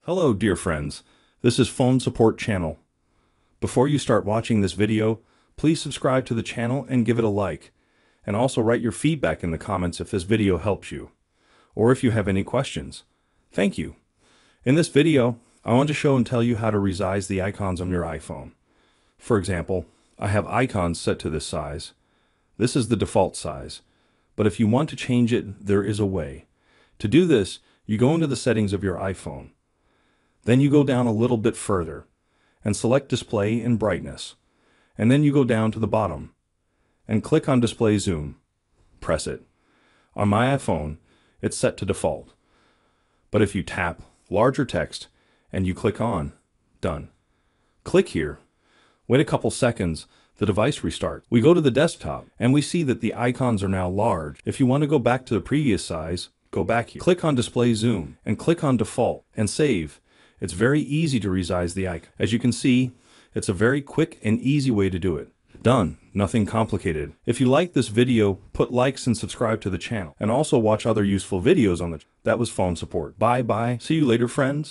Hello, dear friends. This is Phone Support Channel. Before you start watching this video, please subscribe to the channel and give it a like. And also write your feedback in the comments if this video helps you, or if you have any questions. Thank you. In this video, I want to show and tell you how to resize the icons on your iPhone. For example, I have icons set to this size. This is the default size. But if you want to change it, there is a way. To do this, you go into the settings of your iPhone. Then you go down a little bit further and select Display and Brightness. And then you go down to the bottom and click on Display Zoom. Press it. On my iPhone, it's set to default. But if you tap Larger Text and you click on Done. Click here. Wait a couple seconds. The device restarts. We go to the desktop and we see that the icons are now large. If you want to go back to the previous size, go back here. Click on Display Zoom and click on Default and save. It's very easy to resize the icon. As you can see, it's a very quick and easy way to do it. Done. Nothing complicated. If you like this video, put likes and subscribe to the channel. And also watch other useful videos on the channel. That was Phone Support. Bye bye. See you later, friends.